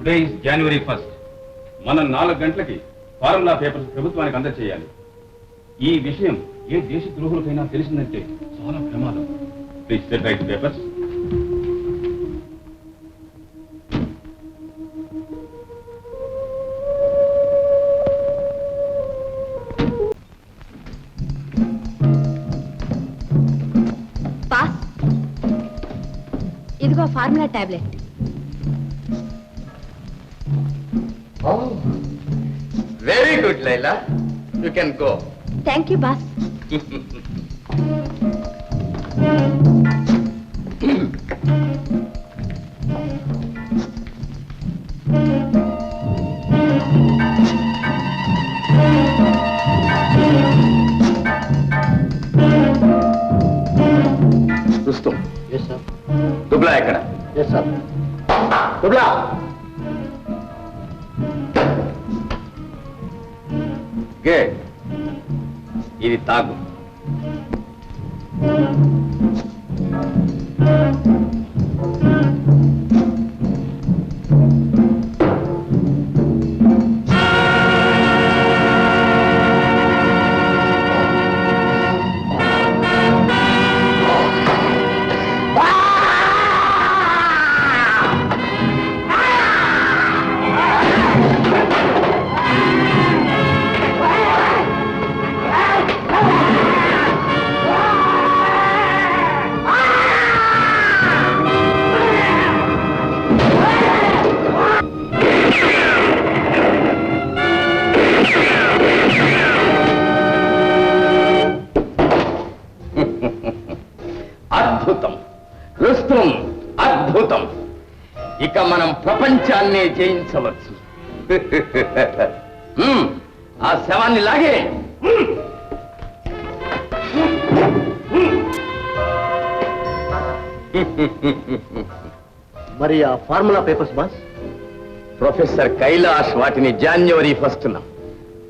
Today is January 1st. మనం 4 గంటలకి formula papers ప్రభుత్వానికి అందజేయాలి. ఈ విషయం ఏ దేశ ద్రోహులకైనా తెలిసిందంటే చాలా ప్రమాదం. Please set right papers. ఇదిగో formula tablet. Very good Laila, you can go. Thank you boss. Rustum. Yes sir. Dubla ఎక్కడ? Yes sir. దుబ్లా. గే, ఇది తాగు. అద్భుతం రుస్తుం, అద్భుతం. ఇక మనం ప్రపంచాన్నే జయించవచ్చు. ఆ శవాన్ని లాగే. మరి ఆ formula papers boss? Professor Kailash వాటిని జనవరి 1న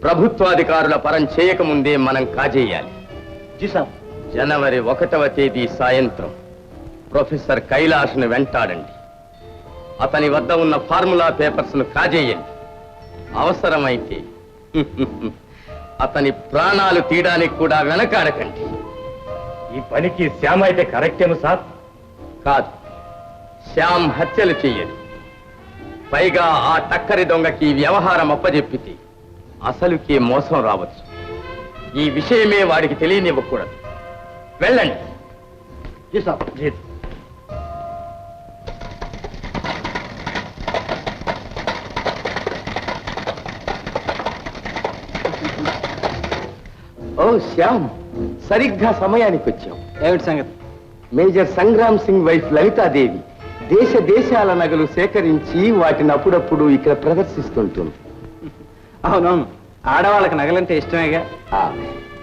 ప్రభుత్వాధికారుల పరం చేయకముందే మనం కాజేయాలి. జీ సాబ్. జనవరి 1వ తేదీ సాయంత్రం ప్రొఫెసర్ కైలాష్ను వెంటాడండి. అతని వద్ద ఉన్న ఫార్ములా పేపర్స్ను కాజేయండి. అవసరమైతే అతని ప్రాణాలు తీయడానికి కూడా వెనకాడకండి. ఈ పనికి శ్యామ్ అయితే కరెక్టేమో సార్? కాదు, శ్యామ్ హత్యలు చెయ్యదు. పైగా ఆ టక్కరి దొంగకి వ్యవహారం అప్పజెప్పితే అసలుకి మోసం రావచ్చు. ఈ విషయమే వాడికి తెలియనివ్వకూడదు. వెళ్ళండి. జీ సాబ్. జీ. ఓ శ్యామ్, సరిగ్గా సమయానికి వచ్చాం. ఏమిటి సంగతి? మేజర్ సంగ్రామ్ సింగ్ వైఫ్ లలితాదేవి దేశ దేశాల నగలు సేకరించి వాటిని అప్పుడప్పుడు ఇక్కడ ప్రదర్శిస్తుంటుంది. అవునవును, ఆడవాళ్ళకి నగలంటే ఇష్టమేగా.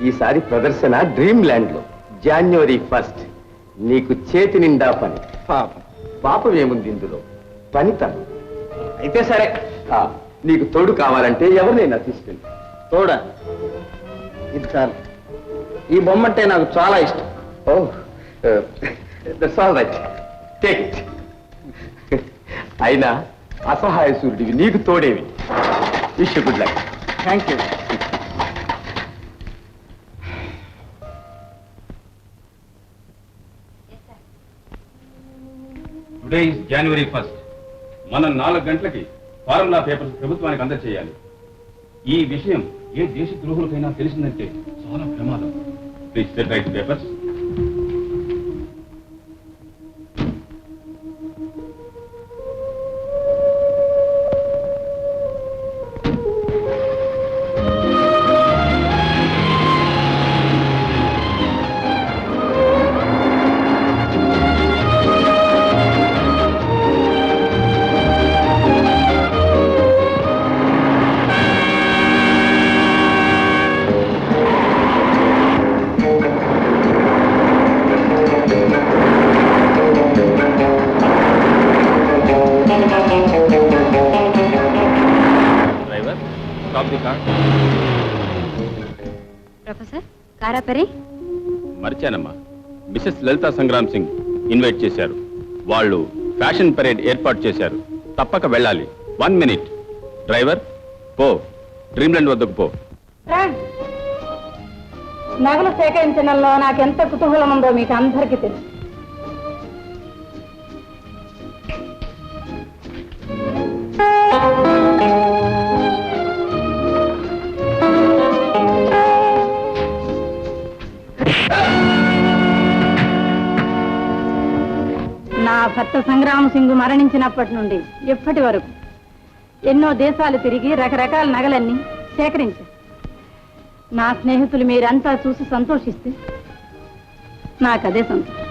ఈసారి ప్రదర్శన డ్రీమ్ ల్యాండ్ లో జనవరి 1st. నీకు చేతి నిండా పని. పాపం ఏముంది ఇందులో? పనితనం. అయితే సరే. నీకు తోడు కావాలంటే ఎవరినైనా తీసుకెళ్ళి. తోడా? ఇది చాలు. ఈ బొమ్మ అంటే నాకు చాలా ఇష్టం. Oh, that's all right. Take it. అయినా అసహాయ సూర్యుడివి, నీకు తోడేవి. Wish good luck. Thank you. Today is January 1st. మనం 4 గంటలకి ఫార్ములా పేపర్స్ ప్రభుత్వానికి అందజేయాలి. ఈ విషయం ఏ దేశ ద్రోహులకైనా తెలిసిందంటే చాలా ప్రమాదం. Please set right papers. Professor కారాపరి మర్చానమ్మా, మిసెస్ లలితా సంగ్రామ్ సింగ్ ఇన్వైట్ చేశారు. వాళ్ళు ఫ్యాషన్ పరేడ్ ఏర్పాటు చేశారు. తప్పక వెళ్ళాలి. 1 minute. డ్రైవర్ పో, డ్రీమ్లాండ్ వద్దకు పో. నగలు సేకరించడంలో నాకెంత కుతూహలం ఉందో మీకు అందరికీ తెలుసు. నా భర్త సంగ్రామ్ సింగ్ మరణించినప్పటి నుండి ఇప్పటి వరకు ఎన్నో దేశాలు తిరిగి రకరకాల నగలన్నీ సేకరించారు. నా స్నేహితులు మీరంతా చూసి సంతోషిస్తే నాకదే సంతోషం.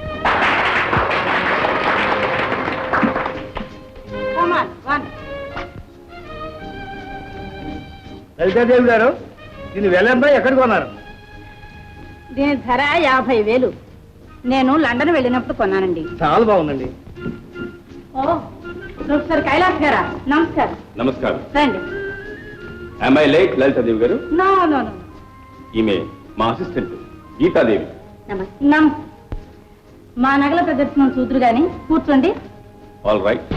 లలితాదేవి గారు, దీని వెళ్ళంతా ఎక్కడికి కొన్నారు? దీని ధర 50,000. నేను లండన్ వెళ్ళినప్పుడు కొన్నానండి. చాలా బాగుందండి. ఓ ప్రొఫెసర్ కైలాస్ గారా, నమస్కారం. నమస్కారం. రండి. Am I late, లలితాదేవి గారు? No no no. ఈమె మా అసిస్టెంట్ గీతాదేవి. మా నగల ప్రదర్శన చూదురు గాని కూర్చోండి. All right.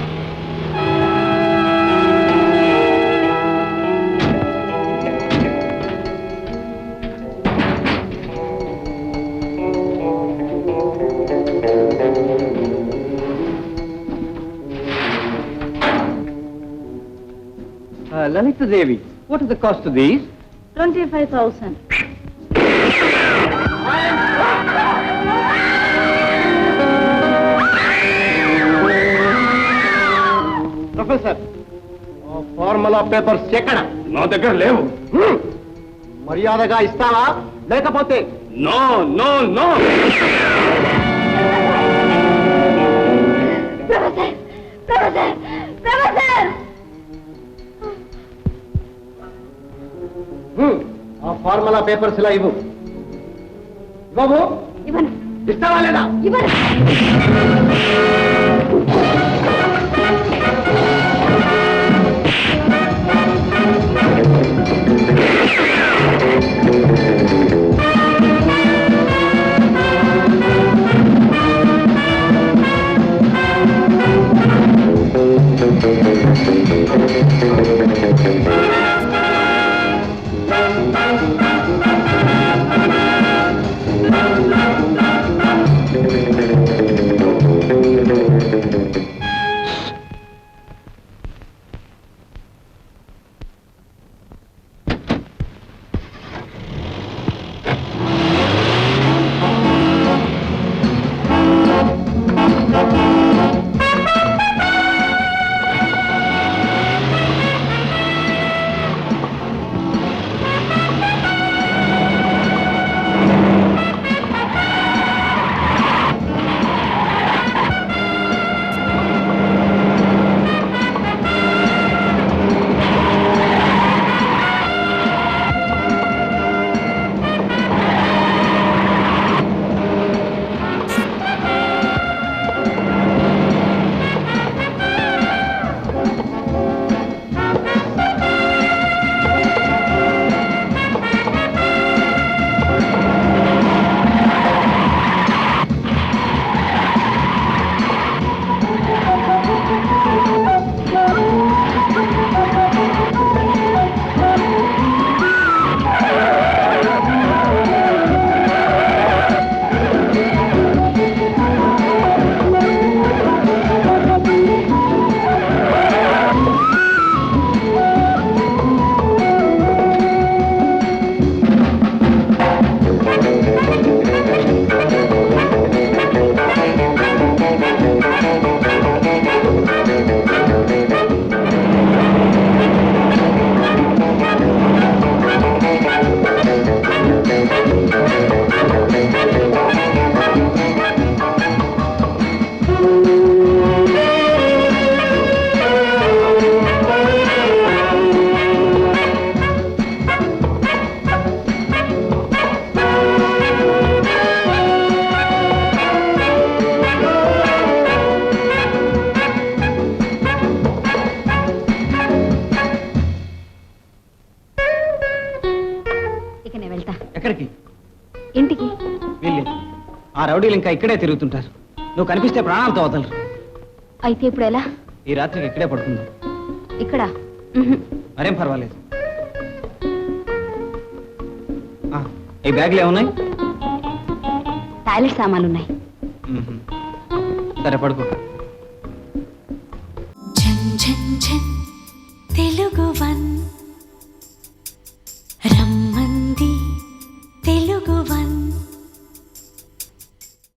Lalithadevi, what is the cost of these? 25,000. Professor, formula papers ఎక్కడ? నా దగ్గర లేవు. మర్యాదగా ఇస్తావా లేకపోతే? No no no. ఆ ఫార్ములా పేపర్స్ ఇలా ఇవ్వు. బాబు ఇవ్వను. ఇస్తావా లేదా? ఇవ్వను. ఎక్కడికి? ఇంటికి. వీళ్ళు ఆ రౌడీలు ఇంకా ఇక్కడే తిరుగుతుంటారు. నువ్వు కనిపిస్తే ప్రాణాలతో వదలరు. అయితే ఇప్పుడు ఎలా? ఈ రాత్రికి ఇక్కడే పడుకుందాం. ఇక్కడ మరేం పర్వాలేదు. ఈ బ్యాగ్లు ఏమున్నాయి? టాయిలెట్ సామాన్లు ఉన్నాయి. సరే పడుకో. ఝన్ ఝన్ ఝన్ తెలుగు వన్